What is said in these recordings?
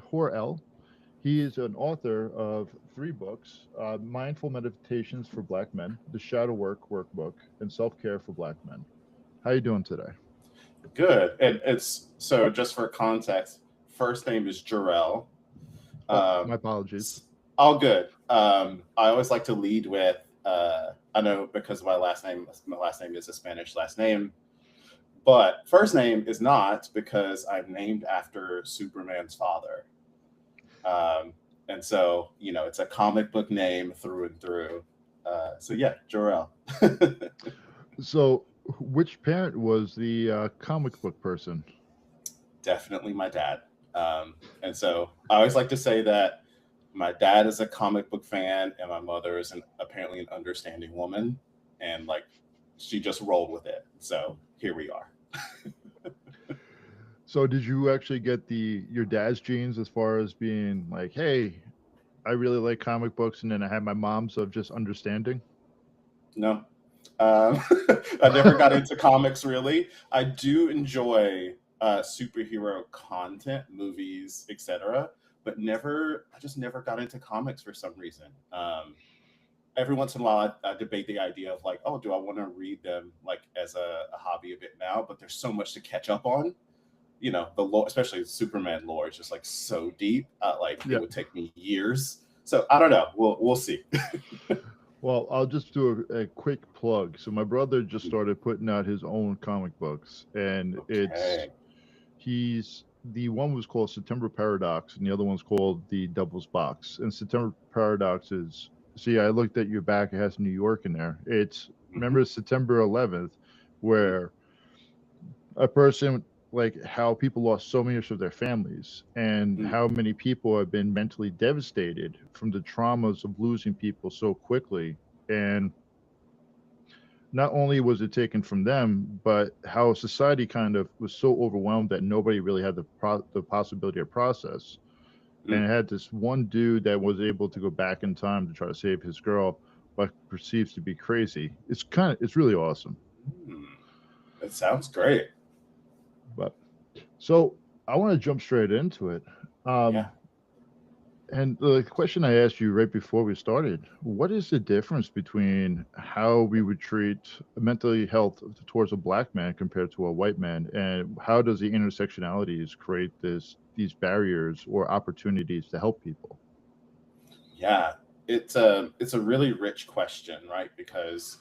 Hor-El. He is an author of three books: Mindful Meditations for Black Men, The Shadow Work Workbook, and Self Care for Black Men. How you doing today? Good. And it's so just for context, first name is Jarrell. Oh, Um, my apologies. s- all good. I always like to lead with I know because my last name is a Spanish last name, but first name is not because I'm named after Superman's father. Um, and so, it's a comic book name through and through. So yeah, Jarrell. So, which parent was the comic book person? Definitely my dad. And so I always like to say that my dad is a comic book fan and my mother is apparently an understanding woman, and like she just rolled with it. So here we are. So, did you actually get the your dad's genes as far as being like, hey, I really like comic books, and then I had my mom's of just understanding? No, um, I never got into comics really. I do enjoy superhero content, movies, etc., but I just never got into comics for some reason. Every once in a while I debate the idea of like, oh, do I want to read them like as a hobby a bit now? But there's so much to catch up on. The lore, especially Superman lore, is just like so deep. Like it Yeah. would take me years. So I don't know. We'll see. Well, I'll just do a quick plug. So, my brother just started putting out his own comic books, and Okay. he's the one was called September Paradox, and the other one's called the Devil's Box. And September Paradox is, see, I looked at your back; it has New York in there. It's Hmm. remember September 11th, where a person like how people lost so many of their families and Mm. how many people have been mentally devastated from the traumas of losing people so quickly, and not only was it taken from them, but how society kind of was so overwhelmed that nobody really had the possibility of process. And Mm. it had this one dude that was able to go back in time to try to save his girl, but perceives to be crazy. It's really awesome. Mm. That sounds great. But so I want to jump straight into it. Yeah. Um, And the question I asked you right before we started, what is the difference between how we would treat mental health towards a black man compared to a white man? And how does the intersectionalities create these barriers or opportunities to help people? Yeah. It's a really rich question, right? Because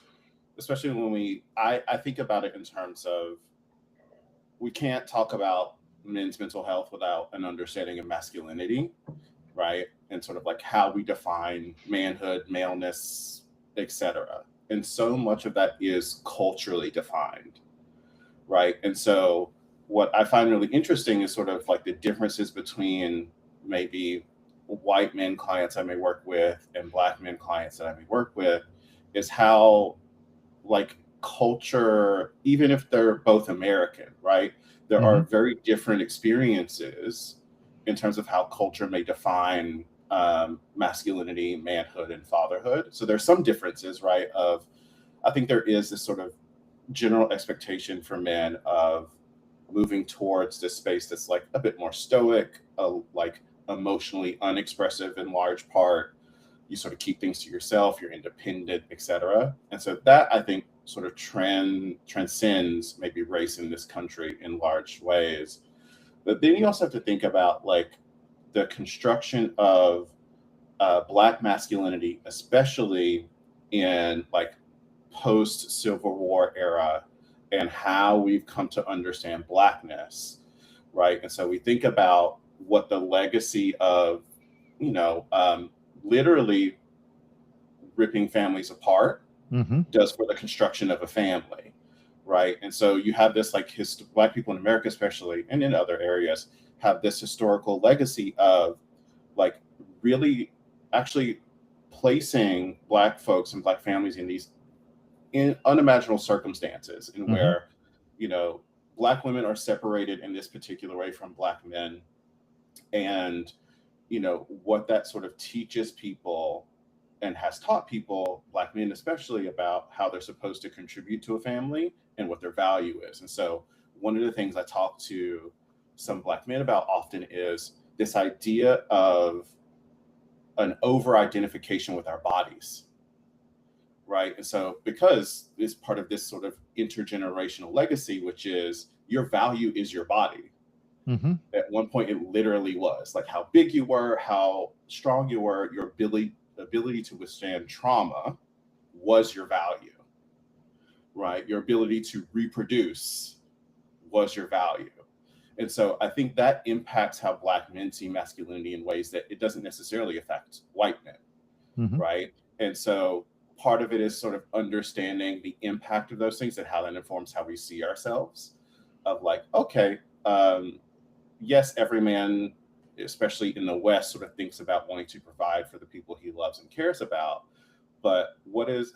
especially when I think about it in terms of we can't talk about men's mental health without an understanding of masculinity, right? And sort of like how we define manhood, maleness, etc. And so much of that is culturally defined, right? And so what I find really interesting is sort of like the differences between maybe white men clients I may work with and black men clients that I may work with is how like culture, even if they're both American, right? There Hmm. are very different experiences in terms of how culture may define masculinity, manhood, and fatherhood. So there's some differences, right? I think there is this sort of general expectation for men of moving towards this space that's like a bit more stoic, like emotionally unexpressive in large part. You sort of keep things to yourself, you're independent, etc. And so that I think sort of transcends maybe race in this country in large ways. But then you also have to think about like the construction of black masculinity, especially in like post Civil War era, and how we've come to understand blackness, right? And so we think about what the legacy of, you know, um, literally ripping families apart Hmm. does for the construction of a family, right? And so you have this like black people in America, especially, and in other areas, have this historical legacy of like really actually placing black folks and black families in these in unimaginable circumstances in Hmm. where you know black women are separated in this particular way from black men, and what that sort of teaches people and has taught people, black men especially, about how they're supposed to contribute to a family and what their value is. And so one of the things I talk to some black men about often is this idea of an over identification with our bodies, right? And so, because it's part of this sort of intergenerational legacy, which is your value is your body. Mm-hmm. At one point, it literally was like how big you were, how strong you were, your ability to withstand trauma was your value, right? Your ability to reproduce was your value. And so I think that impacts how Black men see masculinity in ways that it doesn't necessarily affect white men, Mm-hmm. right? And so part of it is sort of understanding the impact of those things and how that informs how we see ourselves. Of like, okay, yes, every man, especially in the West, sort of thinks about wanting to provide for the people he loves and cares about. But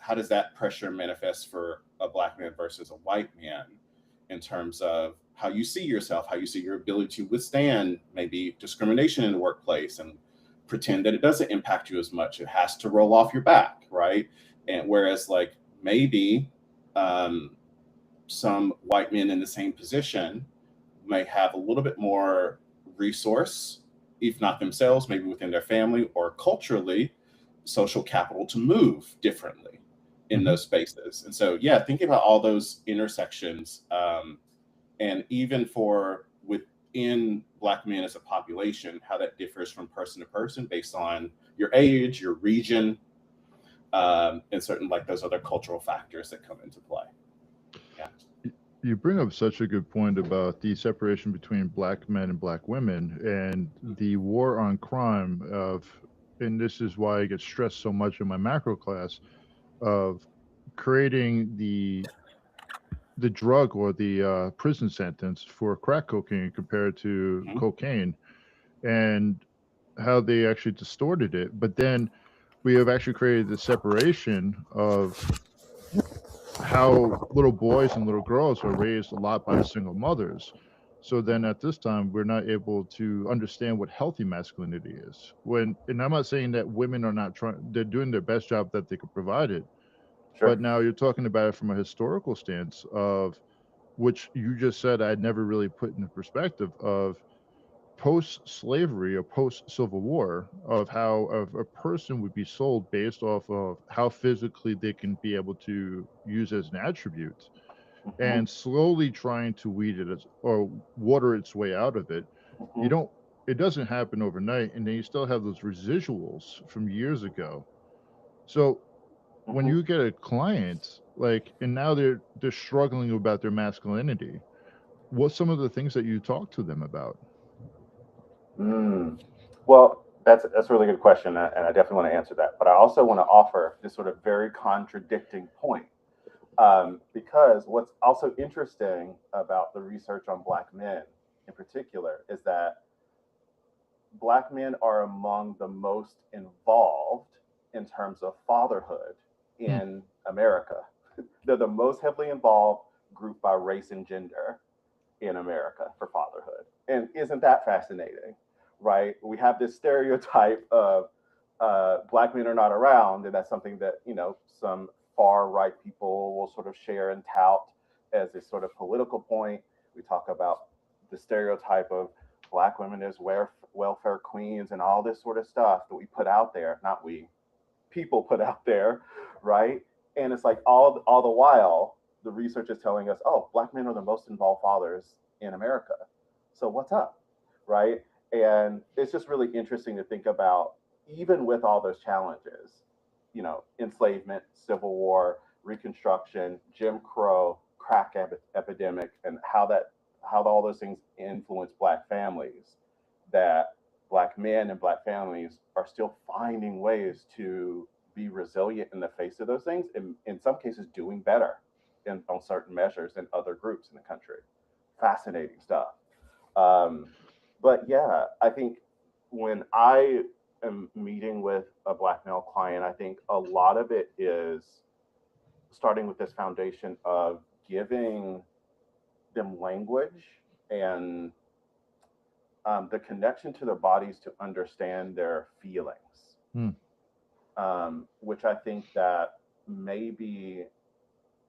how does that pressure manifest for a Black man versus a white man in terms of how you see yourself, how you see your ability to withstand maybe discrimination in the workplace and pretend that it doesn't impact you as much? It has to roll off your back, right? And whereas, like, maybe some white men in the same position may have a little bit more resource, if not themselves, maybe within their family or culturally, social capital to move differently in Mm-hmm. those spaces. And so, yeah, thinking about all those intersections, and even for within Black men as a population, how that differs from person to person based on your age, your region, and certain like those other cultural factors that come into play. Yeah. You bring up such a good point about the separation between Black men and Black women and the war on crime of, and this is why I get stressed so much in my macro class, of creating the drug or the prison sentence for crack cocaine compared to Mhm. cocaine, and how they actually distorted it. But then we have actually created the separation of how little boys and little girls are raised a lot by single mothers. So then at this time, we're not able to understand what healthy masculinity is. And I'm not saying that women are not trying, they're doing their best job that they could provide it. Sure. But now you're talking about it from a historical stance of which you just said I'd never really put into perspective of post-slavery or post-Civil War of how a person would be sold based off of how physically they can be able to use as an attribute, Mhm, and slowly trying to weed it or water its way out of it. You mhm, don't. It doesn't happen overnight, and then you still have those residuals from years ago. So when mhm. you get a client like, and now they're struggling about their masculinity, what's some of the things that you talk to them about? Mm. Well, that's a really good question, and I definitely want to answer that. But I also want to offer this sort of very contradicting point, because what's also interesting about the research on Black men in particular is that Black men are among the most involved in terms of fatherhood Hmm. in America. They're the most heavily involved group by race and gender in America for fatherhood. And isn't that fascinating? Right? We have this stereotype of Black men are not around, and that's something that some far right people will sort of share and tout as a sort of political point. We talk about the stereotype of Black women as welfare queens and all this sort of stuff that we put out there. Not we, people put out there, right? And it's like all the while the research is telling us, oh, Black men are the most involved fathers in America. So what's up, right? And it's just really interesting to think about, even with all those challenges, enslavement, Civil War, Reconstruction, Jim Crow, crack epidemic, and how all those things influence Black families. That Black men and Black families are still finding ways to be resilient in the face of those things, and in some cases doing better on certain measures than other groups in the country. Fascinating stuff. Um, but yeah, I think when I am meeting with a Black male client, I think a lot of it is starting with this foundation of giving them language and the connection to their bodies to understand their feelings, Hmm. which I think that maybe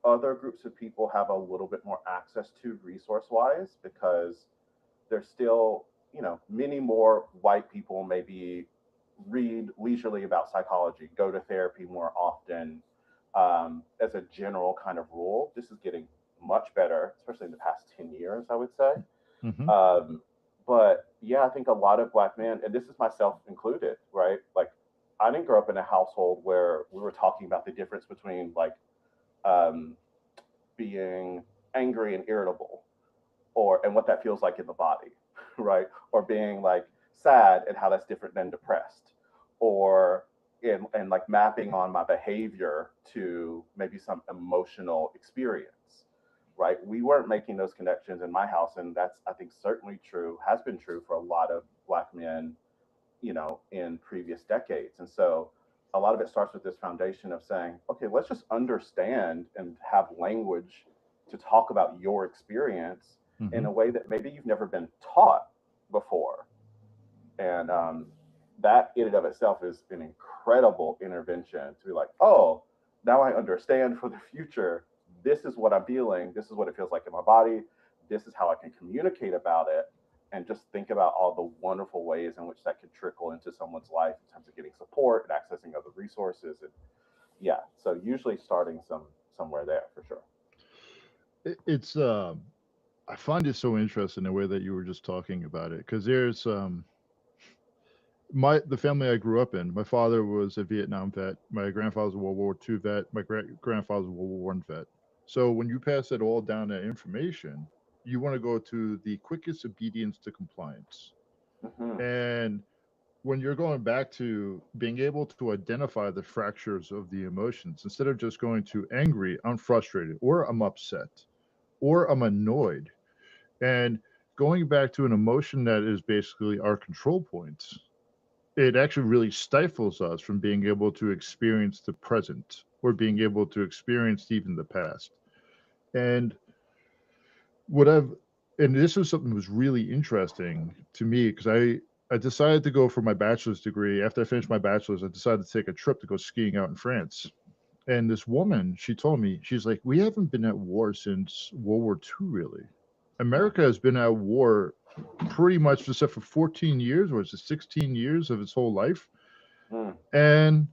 other groups of people have a little bit more access to resource wise, because they're still many more white people maybe read leisurely about psychology, go to therapy more often, as a general kind of rule. This is getting much better, especially in the past 10 years, I would say. Hmm. But yeah, I think a lot of Black men, and this is myself included, right? Like, I didn't grow up in a household where we were talking about the difference between like um, being angry and irritable, and what that feels like in the body, right? Or being like sad and how that's different than depressed, or and like mapping on my behavior to maybe some emotional experience, right? We weren't making those connections in my house, and that's, I think, certainly true, has been true for a lot of Black men, in previous decades. And so a lot of it starts with this foundation of saying, okay, let's just understand and have language to talk about your experience in Hmm. a way that maybe you've never been taught before. And that in and of itself is an incredible intervention to be like, oh, now I understand for the future. This is what I'm feeling. This is what it feels like in my body. This is how I can communicate about it. And just think about all the wonderful ways in which that could trickle into someone's life in terms of getting support and accessing other resources. And yeah, so usually starting somewhere there for sure. It's I find it so interesting the way that you were just talking about it, because there's the family I grew up in. My father was a Vietnam vet. My grandfather's a World War II vet. My great grandfather's a World War One vet. So when you pass it all down, that information, you want to go to the quickest obedience to compliance. Hmm. And when you're going back to being able to identify the fractures of the emotions, instead of just going to angry, I'm frustrated, or I'm upset, or I'm annoyed, and going back to an emotion that is basically our control points, it actually really stifles us from being able to experience the present or being able to experience even the past. And what I've and this was something that was really interesting to me, because I decided to go for my bachelor's degree. After I finished my bachelor's, I decided to take a trip to go skiing out in France. And this woman, she told me, she's like, we haven't been at war since World War II, really. America has been at war pretty much except for 14 years, or is it 16 years of its whole life. Mm. And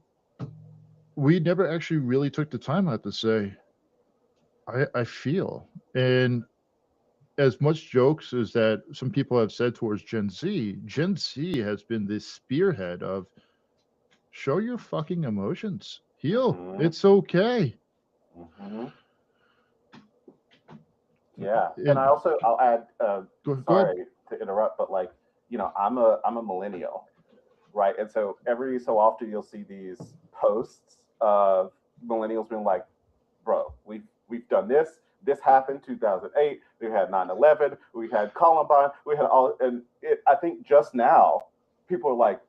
we never actually really took the time out to say, I feel. And as much jokes as that some people have said towards Gen Z has been this spearhead of show your fucking emotions, heal. Hmm. It's okay. Hmm. Yeah, and And I'll add. go ahead. Sorry to interrupt, but like, I'm a millennial, right? And so every so often you'll see these posts of millennials being like, "Bro, we've done this. This happened 2008. We had 9/11. We had Columbine. We had all." And I think just now people are like,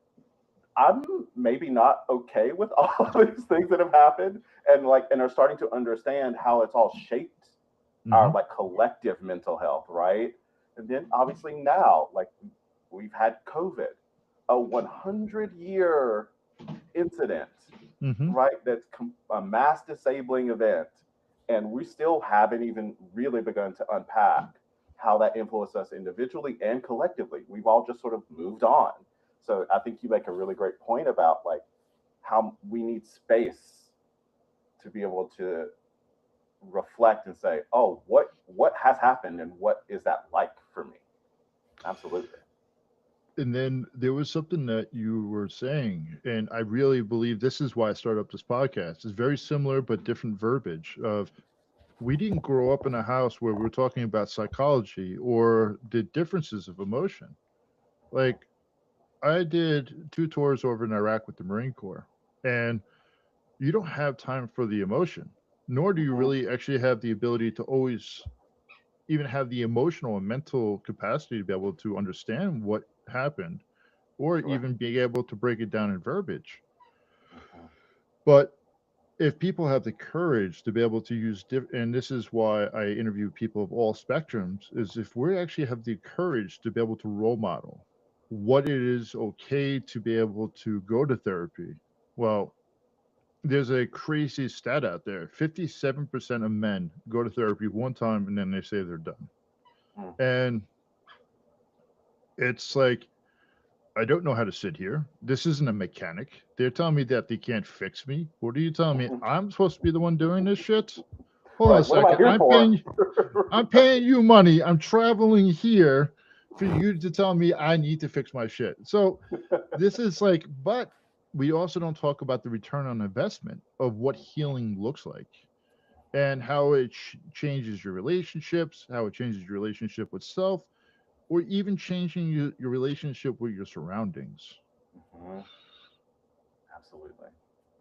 "I'm maybe not okay with all of these things that have happened," and are starting to understand how it's all shaped our Hmm. like collective mental health, right? And then obviously now, like, we've had COVID, a 100-year incident, Hmm. right? That's a mass disabling event, and we still haven't even really begun to unpack how that influenced us individually and collectively. We've all just sort of moved on. So I think you make a really great point about like how we need space to be able to reflect and say, "Oh, what has happened, and what is that like for me?" Absolutely. And then there was something that you were saying, and I really believe this is why I started up this podcast. It's very similar but different verbiage of we didn't grow up in a house where we were talking about psychology or the differences of emotion. Like I did 2 tours over in Iraq with the Marine Corps, and you don't have time for the emotion, nor do you Hmm. really actually have the ability to always even have the emotional and mental capacity to be able to understand what happened or Sure. even be able to break it down in verbiage. Hmm. But if people have the courage to be able to use and this is why I interview people of all spectrums, is if we actually have the courage to be able to role model what it is okay to be able to go to therapy. Well, there's a crazy stat out there. 57% of men go to therapy one time and then they say they're done. Hmm. And It's like, I don't know how to sit here. This isn't a mechanic. They're telling me that they can't fix me. What are you telling me? Mhm. I'm supposed to be the one doing this shit? Hold on a Right. What am I second. here for? I'm paying you money. I'm traveling here for you to tell me I need to fix my shit. So this is like, but we also don't talk about the return on investment of what healing looks like and how it changes your relationships, how it changes your relationship with self, or even changing your relationship with your surroundings. Mhm. Absolutely.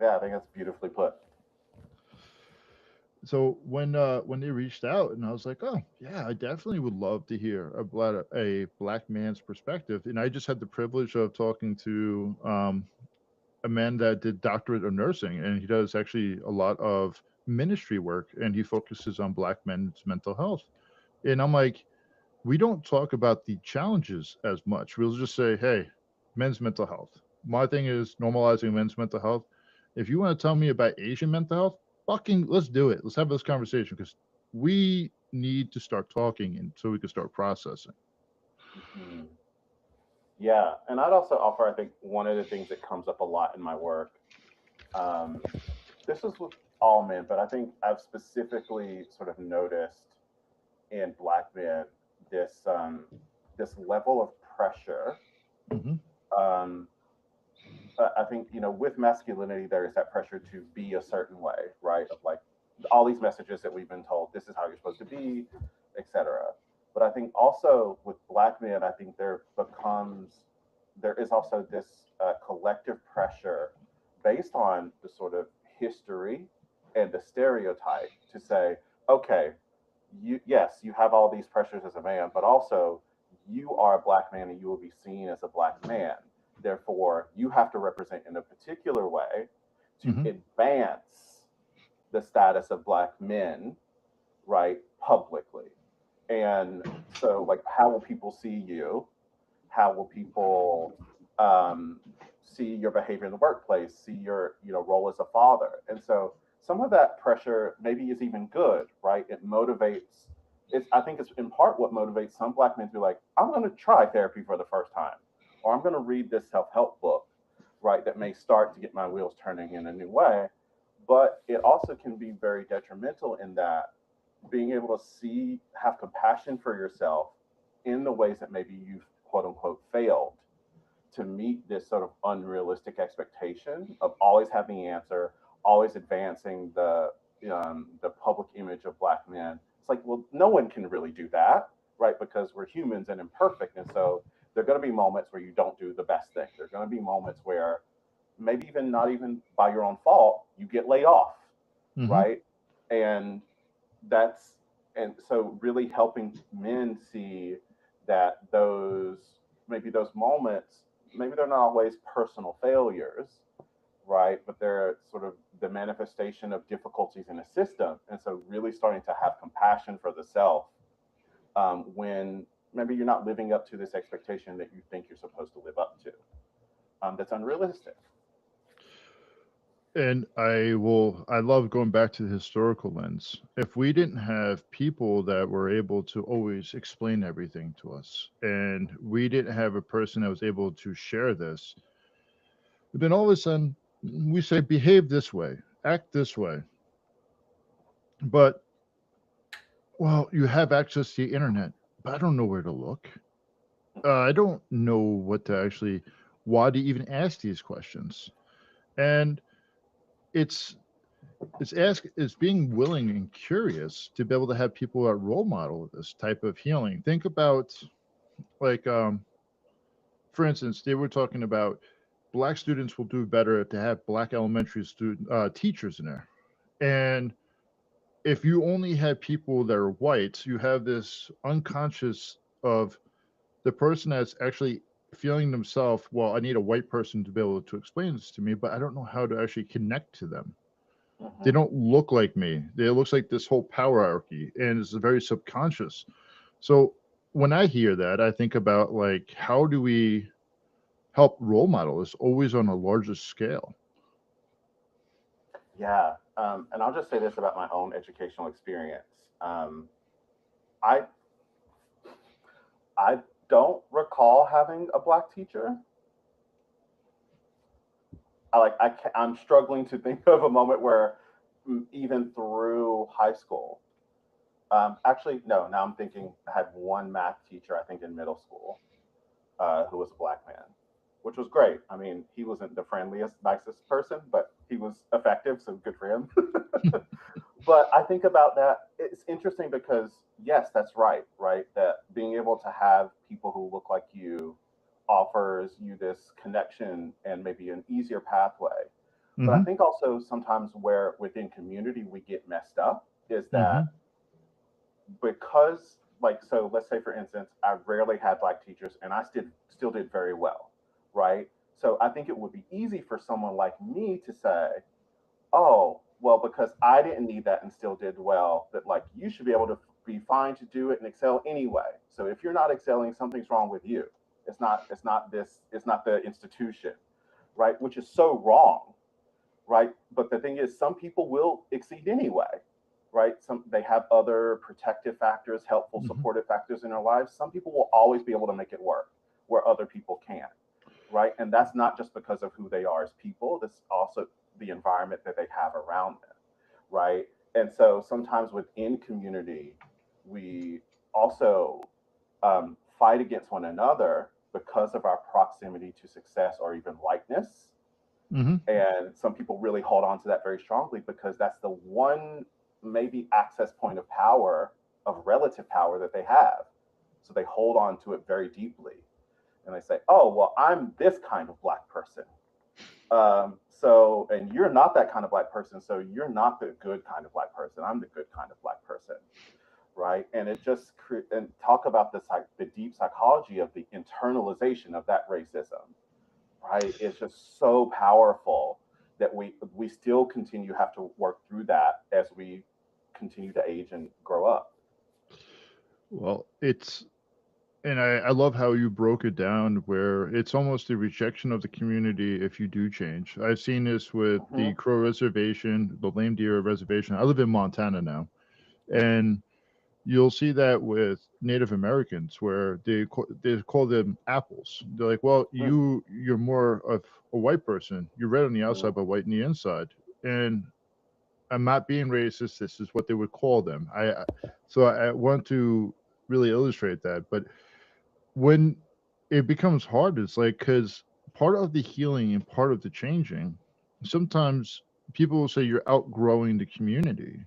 Yeah, I think that's beautifully put. So when they reached out, and I was like, oh yeah, I definitely would love to hear about a black man's perspective. And I just had the privilege of talking to a man that did doctorate of nursing, and he does actually a lot of ministry work, and he focuses on black men's mental health. And I'm like, we don't talk about the challenges as much. We'll just say, hey, men's mental health. My thing is normalizing men's mental health. If you want to tell me about Asian mental health, fucking let's do it. Let's have this conversation because we need to start talking and so we can start processing. Mhm. Yeah, and I'd also offer, I think, one of the things that comes up a lot in my work. Um, this is with all men, but I think I've specifically sort of noticed in black men this this level of pressure. Hmm. Um, I think with masculinity there is that pressure to be a certain way, right? Of like all these messages that we've been told, this is how you're supposed to be, etc. But I think also with black men, I think there is also this collective pressure based on the sort of history and the stereotype to say, okay, you have all these pressures as a man, but also you are a black man and you will be seen as a black man. Therefore, you have to represent in a particular way to Hmm. advance the status of black men, right, publicly. And so, like, how will people see you? How will people um, see your behavior in the workplace, see your role as a father? And so some of that pressure maybe is even good, right? It motivates. I think it's in part what motivates some black men to be like, I'm going to try therapy for the first time, or I'm going to read this self-help book, right? That may start to get my wheels turning in a new way. But it also can be very detrimental in that being able to have compassion for yourself in the ways that maybe you've quote unquote failed to meet this sort of unrealistic expectation of always having the answer, always advancing the public image of black men. It's like, well, no one can really do that, right? Because we're humans and imperfect, and so there are going to be moments where you don't do the best thing. There are going to be moments where maybe even not even by your own fault you get laid off, Hmm. right? And that's and so really helping men see that those moments, maybe they're not always personal failures, right, but they're sort of the manifestation of difficulties in a system. And so really starting to have compassion for the self, when maybe you're not living up to this expectation that you think you're supposed to live up to, that's unrealistic. And I love going back to the historical lens. If we didn't have people that were able to always explain everything to us, and we didn't have a person that was able to share this, then all of a sudden we say, behave this way, act this way. But, well, you have access to the internet, but I don't know where to look. I don't know what to actually, why to even ask these questions. And it's it's being willing and curious to be able to have people that role model this type of healing. Think about like for instance, they were talking about black students will do better if they have black elementary student teachers in there. And if you only have people that are white, you have this unconscious of the person that's actually feeling themselves, well, I need a white person to be able to explain this to me, but I don't know how to actually connect to them. They Hmm. don't look like me. It looks like this whole power hierarchy, and it's very subconscious. So when I hear that, I think about like, how do we help role model this always on a larger scale? Yeah, and I'll just say this about my own educational experience. Um, I I don't recall having a black teacher. I'm struggling to think of a moment where even through high school. Actually, no. Now I'm thinking I had one math teacher, I think in middle school, who was a black man, which was great. I mean, he wasn't the friendliest, nicest person, but he was effective, so good for him. But I think about that. It's interesting because yes, that's right, right? That being able to have people who look like you offers you this connection and maybe an easier pathway. But I Hmm. think also sometimes where within community we get messed up is that Hmm. because like so let's say for instance I rarely had black teachers and I still did very well, right? So I think it would be easy for someone like me to say, oh, well, because I didn't need that and still did well, that like you should be able to be fine to do it and excel anyway. So if you're not excelling, something's wrong with you. It's not the institution, right? Which is so wrong, right? But the thing is, some people will exceed anyway, right? Some they have other protective factors, helpful, Hmm. supportive factors in their lives. Some people will always be able to make it work where other people can't, right? And that's not just because of who they are as people. That's also the environment that they have around them, right? And so sometimes within community, we also fight against one another because of our proximity to success or even likeness. Hmm. And some people really hold on to that very strongly because that's the one maybe access point of power, of relative power that they have. So they hold on to it very deeply. And they say, oh, well, I'm this kind of black person. And you're not that kind of black person. So you're not the good kind of black person. I'm the good kind of black person. Right. And it just, and talk about the deep psychology of the internalization of that racism, right? It's just so powerful that we still continue have to work through that as we continue to age and grow up. Well, I love how you broke it down where it's almost a rejection of the community if you do change. I've seen this with Hmm. the Crow Reservation, the Lame Deer Reservation. I live in Montana now, and you'll see that with Native Americans where they call them apples. They're like, well, you're more of a white person. You're red on the outside but white on the inside. And I'm not being racist. This is what they would call them. So I want to really illustrate that. But when it becomes hard, it's like because part of the healing and part of the changing, sometimes people will say you're outgrowing the community.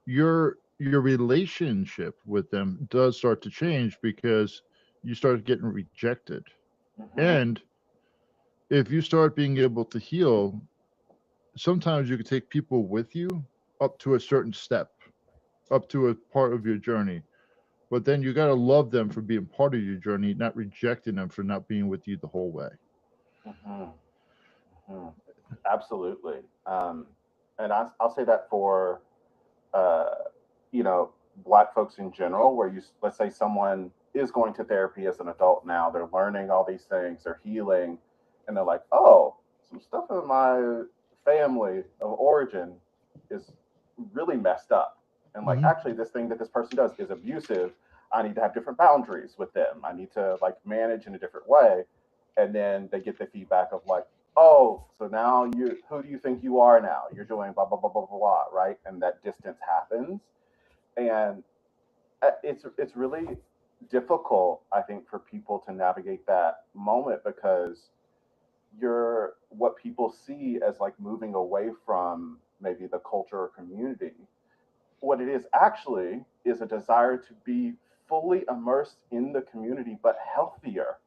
Your relationship with them does start to change because you start getting rejected. Hmm. And if you start being able to heal, sometimes you can take people with you up to a certain step, up to a part of your journey. But then you got to love them for being part of your journey, not rejecting them for not being with you the whole way. Hmm. Hmm. Absolutely. And I'll say that for uh, you know, black folks in general, where let's say someone is going to therapy as an adult now, they're learning all these things, they're healing, and they're like, oh, some stuff in my family of origin is really messed up. And like, Hmm. actually, this thing that this person does is abusive. I need to have different boundaries with them. I need to like manage in a different way. And then they get the feedback of like, oh, so now who do you think you are now? You're doing blah, blah, blah, blah, blah, right? And that distance happens. And it's really difficult, I think, for people to navigate that moment because you're what people see as like moving away from maybe the culture or community. What it is actually is a desire to be fully immersed in the community, but healthier.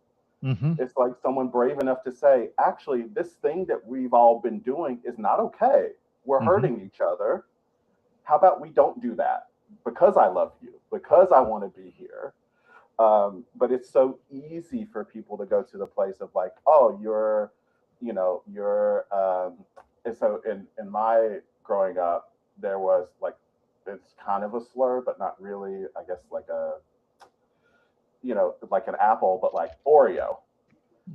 Hmm. It's like someone brave enough to say, actually, this thing that we've all been doing is not okay. We're Hmm. hurting each other. How about we don't do that because I love you, because I want to be here. But it's so easy for people to go to the place of like, oh, you're. And so in my growing up, there was like, it's kind of a slur, but not really. I guess like like an apple, but like Oreo,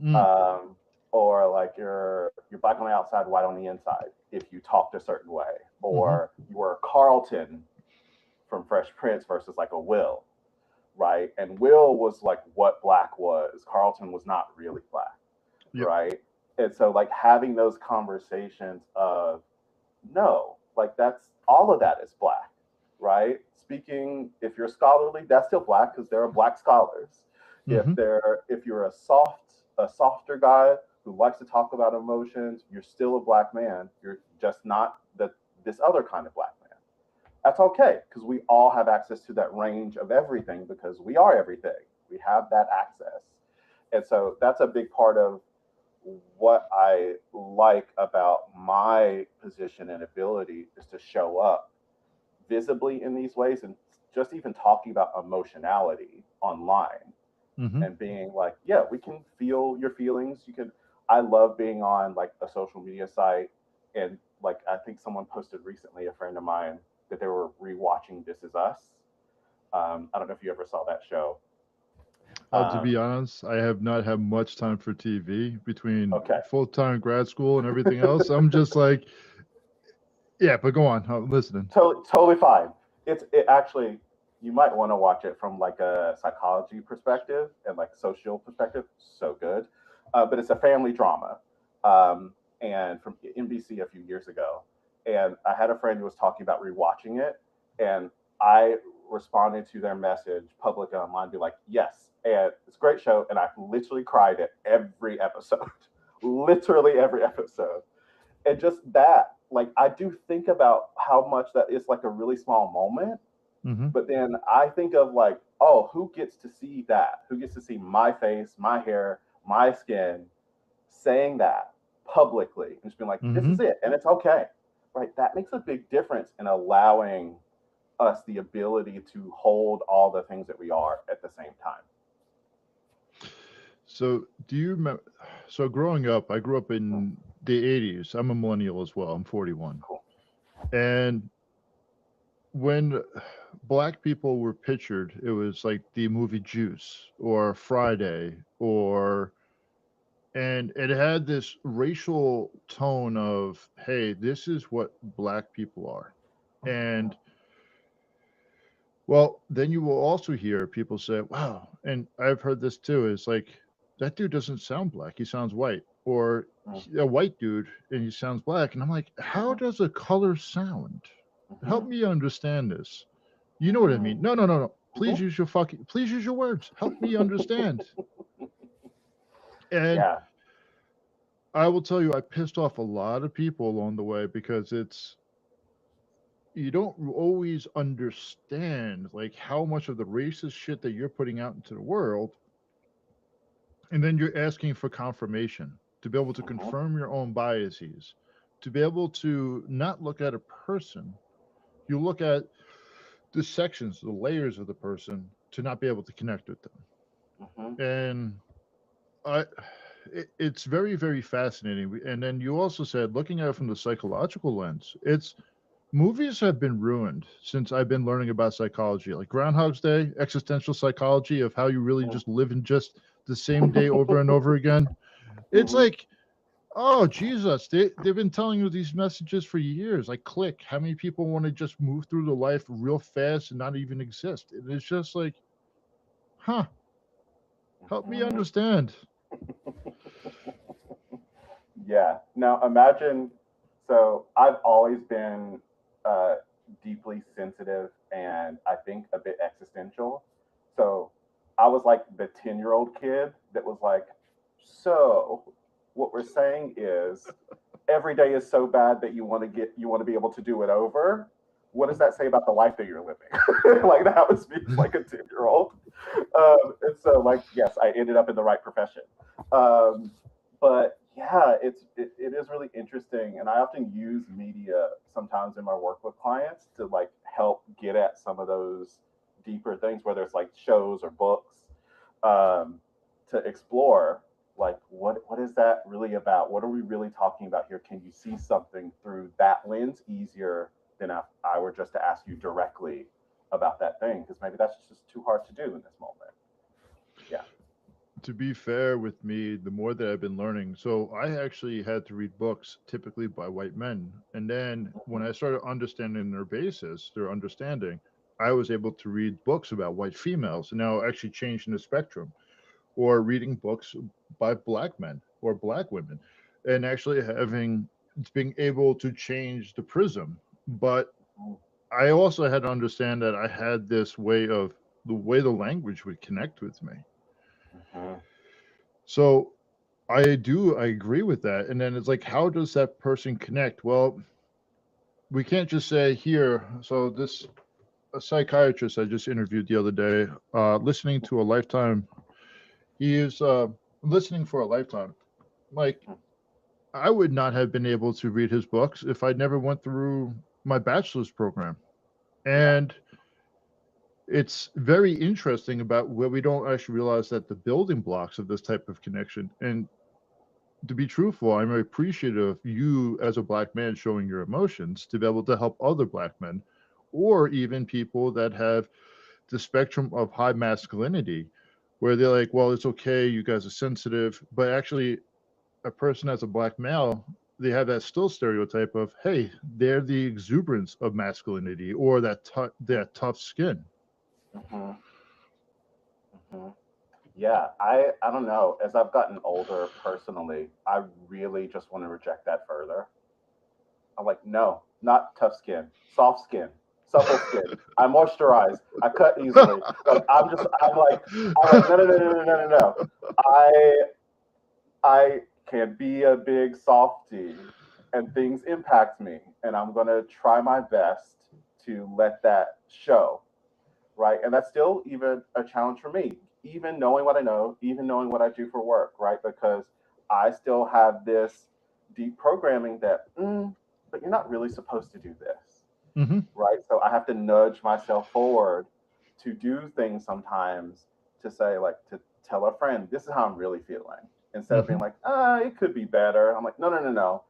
Mm. um, or like you're black on the outside, white on the inside. If you talked a certain way, Hmm. or you were a Carlton from Fresh Prince versus like a Will, right? And Will was like what black was. Carlton was not really black, Yep. right? And so like having those conversations of no, like that's all of that is black, right? Speaking, if you're scholarly, that's still black because there are black scholars. Hmm. If you're a softer guy who likes to talk about emotions, you're still a black man. You're just not this other kind of black man. That's okay because we all have access to that range of everything because we are everything. We have that access. And so that's a big part of what I like about my position and ability is to show up visibly in these ways and just even talking about emotionality online Hmm. and being like, yeah, we can feel your feelings. You can. I love being on like a social media site and like I think someone posted recently, a friend of mine, that they were rewatching This Is Us. I don't know if you ever saw that show. To be Um, honest, I have not had much time for TV between okay, full-time grad school and everything else. I'm just like, yeah, but go on. I'm listening. totally fine. It actually you might want to watch it from like a psychology perspective and like social perspective. So good, but it's a family drama, and from NBC a few years ago. And I had a friend who was talking about rewatching it, and I responded to their message publicly online, be like, yes, and it's a great show, and I literally cried at every episode, literally every episode and just that like I do think about how much that is like a really small moment, Hmm. but then I think of like, oh, who gets to see that, who gets to see my face, my hair, my skin saying that publicly and just being like, this Hmm. is it and it's okay, right? That makes a big difference in allowing us the ability to hold all the things that we are at the same time. So, do you remember? So, growing up, I grew up Mm, in the 80s. I'm a millennial as well. I'm 41. cool. And when black people were pictured, it was like the movie Juice or Friday or and it had this racial tone of, hey, this is what black people are. And well, then you will also hear people say, wow, and I've heard this too, is like that dude doesn't sound black, he sounds white. Or Mm, a white dude and he sounds black. And I'm like, how mhm, does a color sound? Help mhm, me understand this. You know what I mean? mhm, No, no, no, no. mhm. Please use your words. Help me understand. And Yeah. I will tell you, I pissed off a lot of people along the way because it's you don't always understand like how much of the racist shit that you're putting out into the world, and then you're asking for confirmation to be able to Mhm, confirm your own biases, to be able to not look at a person, you look at the sections, the layers of the person to not be able to connect with them. mhm, And I it's very very fascinating. And then you also said looking at it from the psychological lens, it's movies have been ruined since I've been learning about psychology, like Groundhog's Day, existential psychology of how you really mhm. just live in just the same day over and over again. It's Mhm. like, oh Jesus, they've been telling you these messages for years. Like click, how many people want to just move through the life real fast and not even exist? And it's just like, huh, help me Mhm. understand. Yeah. Now imagine. So I've always been uh, deeply sensitive and I think a bit existential. So I was like the 10-year-old kid that was like, so what we're saying is every day is so bad that you want to be able to do it over. What does that say about the life that you're living? Like that was me as like a 10-year-old. And so like yes, I ended up in the right profession. Um, but yeah, it is really interesting, and I often use media sometimes in my work with clients to like help get at some of those deeper things, whether it's like shows or books, um, to explore like what is that really about? What are we really talking about here? Can you see something through that lens easier than if I were just to ask you directly about that thing? Because maybe that's just too hard to do in this moment. Yeah. To be fair with me, the more that I've been learning, so I actually had to read books typically by white men. And then when Mhm. I started understanding their basis, their understanding, I was able to read books about white females and now actually changing the spectrum, or reading books by black men or black women, and actually having being able to change the prism. But I also had to understand that I had this way of the way the language would connect with me. Mhm. So I agree with that. And then it's like, how does that person connect? Well, we can't just say here. So this a psychiatrist I just interviewed the other day, listening to a lifetime. He is listening for a lifetime. Like, I would not have been able to read his books if I never went through my bachelor's program. Yeah. And it's very interesting about where we don't actually realize that the building blocks of this type of connection. And to be truthful, I'm appreciative of you as a black man showing your emotions to be able to help other black men, or even people that have the spectrum of high masculinity, where they're like, well, it's okay, you guys are sensitive, but actually, a person as a black male, they have that still stereotype of, hey, they're the exuberance of masculinity or that tough skin. Mhm. Mhm. Yeah, I don't know. As I've gotten older personally, I really just want to reject that further. I'm like, no, not tough skin, soft skin, supple skin. I moisturize. I cut easily. Like I'm like, no, no, no, no, no, no, no, no. I I can be a big softie, and things impact me, and I'm gonna try my best to let that show, right? And that's still even a challenge for me, even knowing what I know, even knowing what I do for work, right? Because I still have this deep programming that, but you're not really supposed to do this, Hmm. right? So I have to nudge myself forward to do things sometimes, to say, like, to tell a friend, this is how I'm really feeling. Instead of being Hmm. like, it could be better. I'm like, no, no, no, no.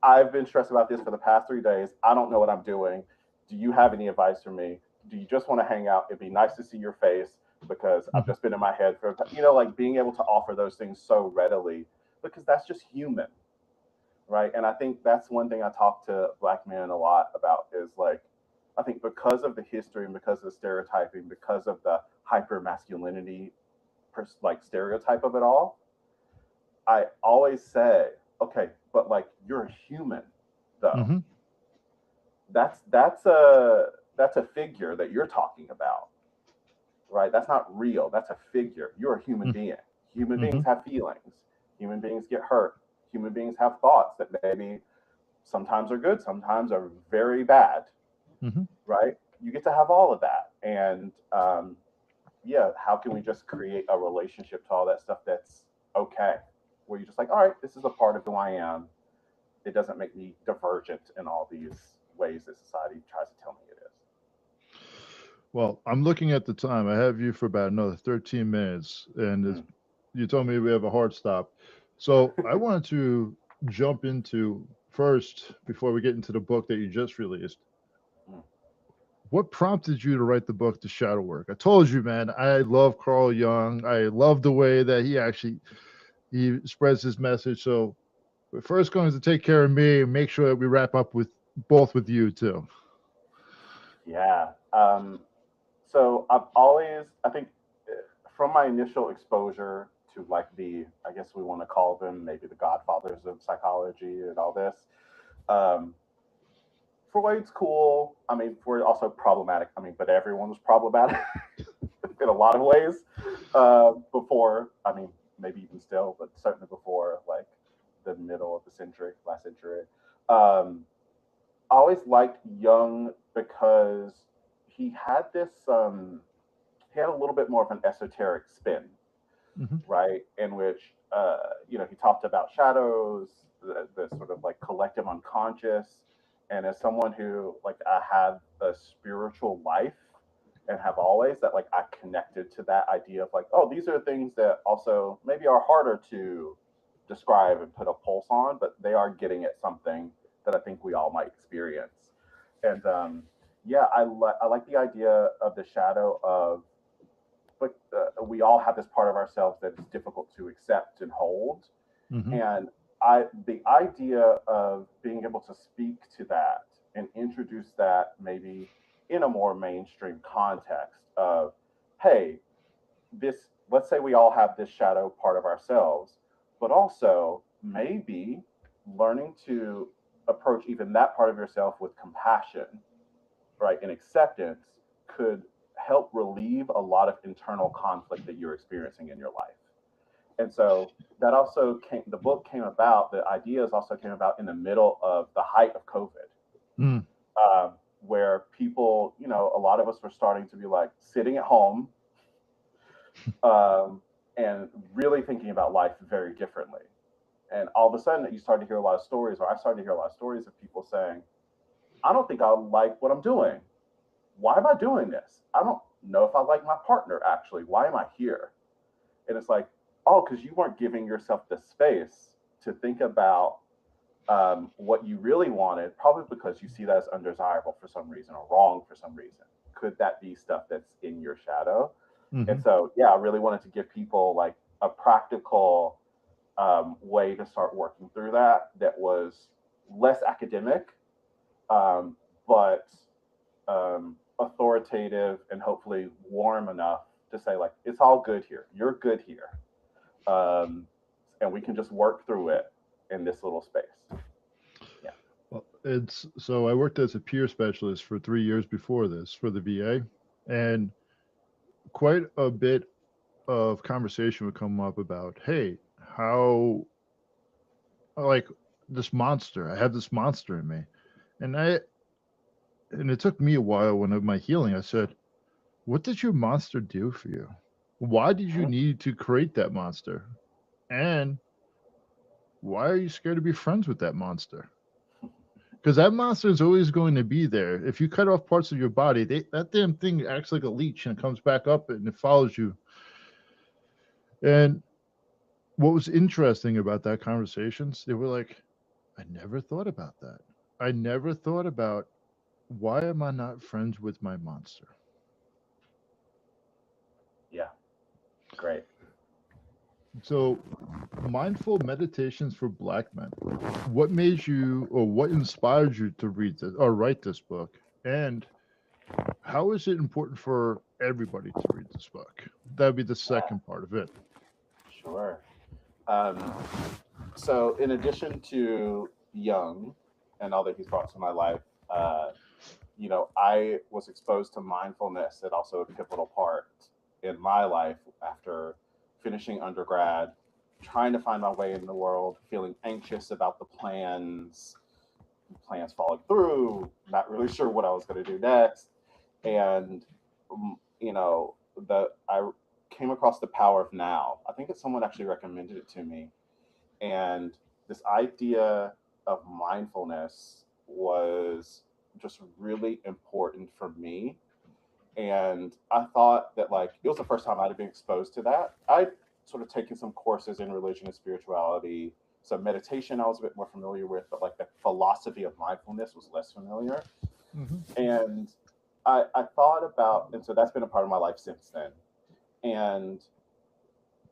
I've been stressed about this for the past 3 days. I don't know what I'm doing. Do you have any advice for me? Do you just want to hang out? It'd be nice to see your face because I've Hmm. just been in my head for, like being able to offer those things so readily, because that's just human, right? And I think that's one thing I talk to black men a lot about is like, I think because of the history and because of the stereotyping, because of the hyper masculinity, like stereotype of it all, I always say, okay, but like you're a human, though. Hmm. That's a figure that you're talking about, right? That's not real. That's a figure. You're a human being. Human beings Hmm. have feelings. Human beings get hurt. Human beings have thoughts that maybe sometimes are good, sometimes are very bad, Hmm. right? You get to have all of that. And yeah, how can we just create a relationship to all that stuff that's okay? Where you're just like, all right, this is a part of who I am. It doesn't make me divergent in all these ways that society tries to tell me it is. Well, I'm looking at the time. I have you for about another 13 minutes, and Mm, you told me we have a hard stop. So I wanted to jump into first, before we get into the book that you just released. mm. What prompted you to write the book, The Shadow Work? I told you, man, I love Carl Jung. I love the way that he spreads his message. So we're first going to take care of me and make sure that we wrap up with both with you too. Yeah. So I've always, I think, from my initial exposure to like I guess we want to call them maybe the godfathers of psychology and all this. Um, for Wade's cool. I mean, for also problematic. I mean, but everyone was problematic in a lot of ways before. I mean, maybe even still, but certainly before like the middle of the century, last century. Um, I always liked Jung because he had this. He had a little bit more of an esoteric spin, Hmm. right? In which, he talked about shadows, the sort of like collective unconscious. And as someone who, like, I have a spiritual life and have always that, like, I connected to that idea of like, oh, these are things that also maybe are harder to describe and put a pulse on, but they are getting at something that I think we all might experience. And yeah, I like the idea of the shadow of, but we all have this part of ourselves that is difficult to accept and hold. Hmm. And the idea of being able to speak to that and introduce that maybe in a more mainstream context of, hey, this, let's say we all have this shadow part of ourselves, but also maybe learning to approach even that part of yourself with compassion, right, and acceptance could help relieve a lot of internal conflict that you're experiencing in your life. And so that also came, the book came about, the ideas also came about in the middle of the height of COVID, Mm. where people, a lot of us were starting to be like sitting at home, and really thinking about life very differently. And all of a sudden, you started to hear a lot of stories, or I started to hear a lot of stories of people saying, I don't think I like what I'm doing. Why am I doing this? I don't know if I like my partner, actually. Why am I here? And it's like, oh, because you weren't giving yourself the space to think about what you really wanted, probably because you see that as undesirable for some reason or wrong for some reason. Could that be stuff that's in your shadow? Hmm. And so, yeah, I really wanted to give people like a practical way to start working through that that was less academic, um, but authoritative and hopefully warm enough to say, like, it's all good here. You're good here. Um, and we can just work through it in this little space. Yeah. Well, it's so I worked as a peer specialist for 3 years before this for the VA, and quite a bit of conversation would come up about, hey, how like this monster. I have this monster in me, and it took me a while when of my healing. I said, what did your monster do for you? Why did you Mhm. need to create that monster? And why are you scared to be friends with that monster? Because that monster is always going to be there. If you cut off parts of your body, that damn thing acts like a leech and comes back up and it follows you. And what was interesting about that conversations, they were like, I never thought about that. I never thought about why am I not friends with my monster? Yeah. Great. So, mindful meditations for Black men. What made you, or what inspired you to read this or write this book? And how is it important for everybody to read this book? That would be the Yeah. second part of it. Sure. Um, so, in addition to Young and all that he's brought to my life, uh, I was exposed to mindfulness at also a pivotal part in my life after finishing undergrad, trying to find my way in the world, feeling anxious about the plans falling through, not really sure what I was going to do next. And, you know, I came across the power of now. I think that someone actually recommended it to me. And this idea of mindfulness was just really important for me. And I thought that, like, it was the first time I'd been exposed to that. I'd sort of taken some courses in religion and spirituality. So meditation I was a bit more familiar with, but like the philosophy of mindfulness was less familiar. Hmm. And I thought about, and so that's been a part of my life since then. And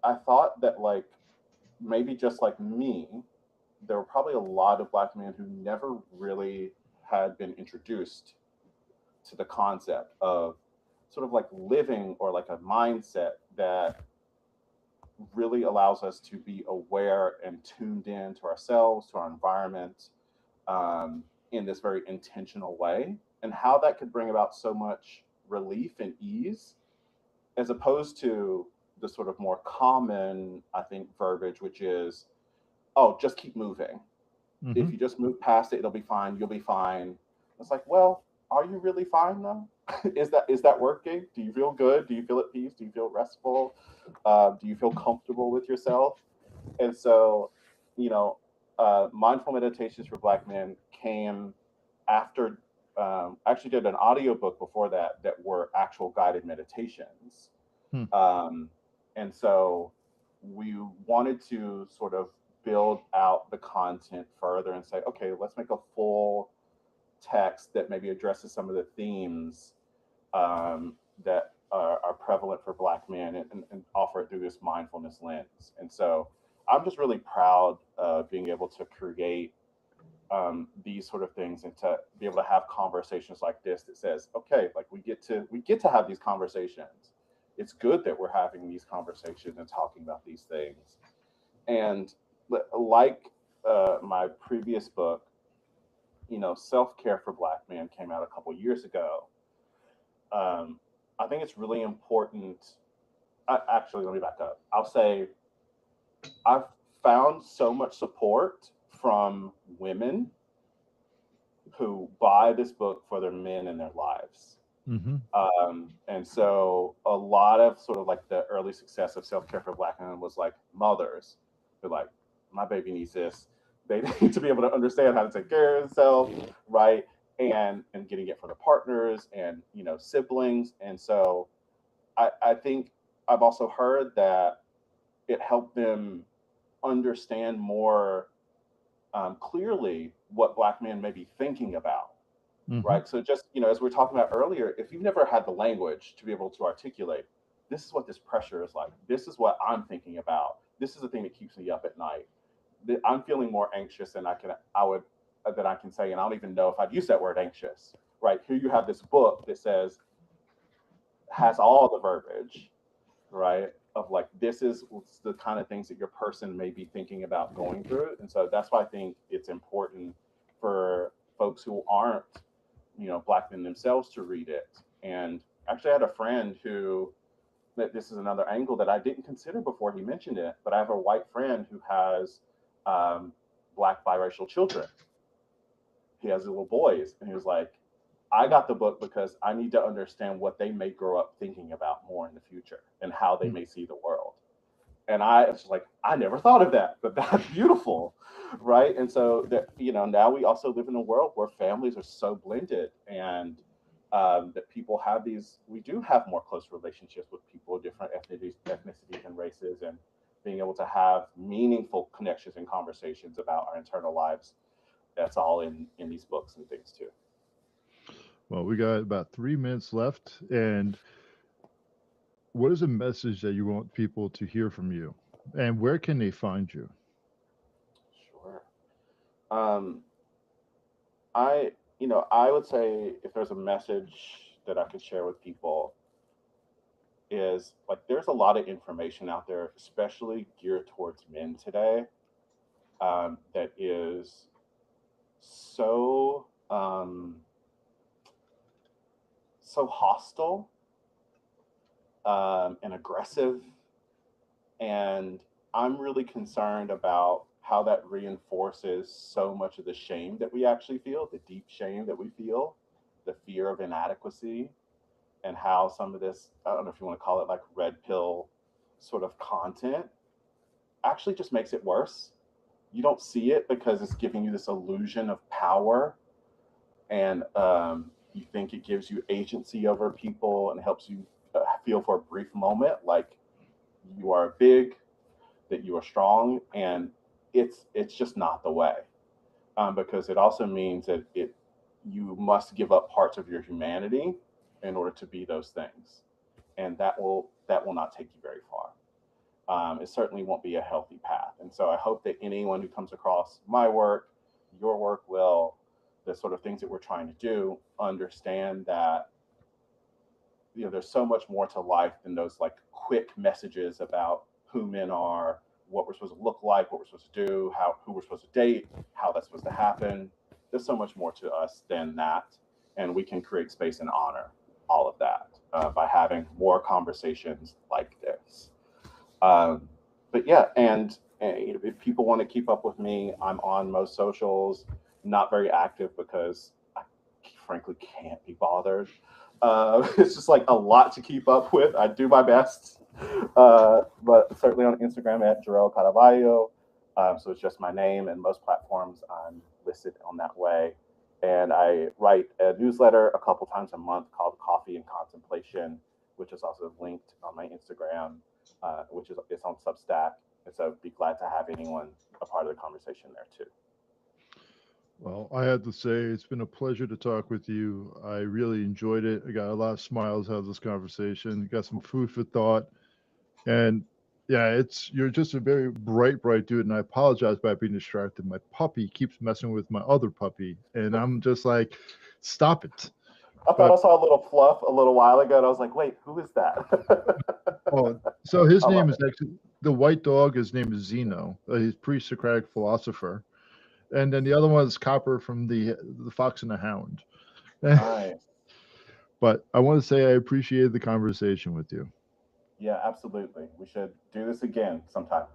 I thought that, like, maybe just like me, there were probably a lot of Black men who never really had been introduced to the concept of sort of like living or like a mindset that really allows us to be aware and tuned in to ourselves, to our environment, in this very intentional way, and how that could bring about so much relief and ease, as opposed to the sort of more common, I think, verbiage, which is, oh, just keep moving. Hmm. If you just move past it, it'll be fine. You'll be fine. It's like, well, are you really fine though? Is that working? Do you feel good? Do you feel at peace? Do you feel restful? Do you feel comfortable with yourself? And so, you know, mindful meditations for Black men came after. I actually did an audiobook before that were actual guided meditations. Hmm. Um, and so we wanted to sort of build out the content further and say, okay, let's make a full text that maybe addresses some of the themes that are prevalent for Black men, and offer it through this mindfulness lens. And so I'm just really proud of being able to create these sort of things, and to be able to have conversations like this that says, okay, like we get to have these conversations. It's good that we're having these conversations and talking about these things. And like my previous book, Self Care for Black Men came out a couple years ago. um, I think it's really important. Actually, let me back up. I'll say I've found so much support from women who buy this book for their men in their lives. Hmm. And so a lot of sort of like the early success of self care for Black women was like mothers. They're like, my baby needs this. They need to be able to understand how to take care of themselves, right? And getting it for their partners and siblings. And so I think I've also heard that it helped them understand more clearly what Black men may be thinking about, Hmm. right? So just as we were talking about earlier, if you've never had the language to be able to articulate, this is what this pressure is like. This is what I'm thinking about. This is the thing that keeps me up at night. I'm feeling more anxious than I can say, and I don't even know if I'd use that word anxious. Right here, you have this book that has all the verbiage, right? Of like, this is the kind of things that your person may be thinking about going through. And so that's why I think it's important for folks who aren't, Black men themselves to read it. And actually, I had a friend who, that this is another angle that I didn't consider before he mentioned it, but I have a white friend who has um, Black biracial children. He has little boys. And he was like, I got the book because I need to understand what they may grow up thinking about more in the future and how they may see the world. And I was like, I never thought of that, but that's beautiful, right? And so that now we also live in a world where families are so blended, and that people have these. We do have more close relationships with people of different ethnicities and races, and being able to have meaningful connections and conversations about our internal lives. That's all in these books and things too. Well, we got about 3 minutes left. And what is a message that you want people to hear from you? And where can they find you? Sure. Um, I would say if there's a message that I could share with people is like there's a lot of information out there, especially geared towards men today, that is so so hostile and aggressive, and I'm really concerned about how that reinforces so much of the shame that we actually feel, the deep shame that we feel, the fear of inadequacy, and how some of this, I don't know if you want to call it like red pill sort of content, actually just makes it worse. You don't see it because it's giving you this illusion of power, and you think it gives you agency over people and helps you feel for a brief moment like you are big, that you are strong, and it's just not the way. Because it also means that it you must give up parts of your humanity in order to be those things, and that will not take you very far. It certainly won't be a healthy path. And so I hope that anyone who comes across my work, your work, will, the sort of things that we're trying to do, understand that there's so much more to life than those like quick messages about who men are, what we're supposed to look like, what we're supposed to do, who we're supposed to date, how that's supposed to happen. There's so much more to us than that, and we can create space and honor all of that by having more conversations like this. Um, but yeah, and if people want to keep up with me, I'm on most socials. Not very active because I frankly can't be bothered. It's just like a lot to keep up with. I do my best, but certainly on Instagram at Jarrell Caraballo. So it's just my name, and most platforms I'm listed on that way. And I write a newsletter a couple times a month called Coffee and Contemplation, which is also linked on my Instagram, which is it's on Substack. And so be glad to have anyone a part of the conversation there too. Well, I have to say, it's been a pleasure to talk with you. I really enjoyed it. I got a lot of smiles out of this conversation, got some food for thought. And Yeah, you're just a very bright dude, and I apologize about being distracted. My puppy keeps messing with my other puppy, and I'm just like, stop it. I thought But I saw a little fluff a little while ago, and I was like, wait, who is that? oh, so his I name love is it. actually the white dog. His name is Zeno. He's pre-Socratic philosopher, and then the other one is Copper from the Fox and the Hound. Nice. But I want to say I appreciated the conversation with you. Yeah, absolutely. We should do this again sometime.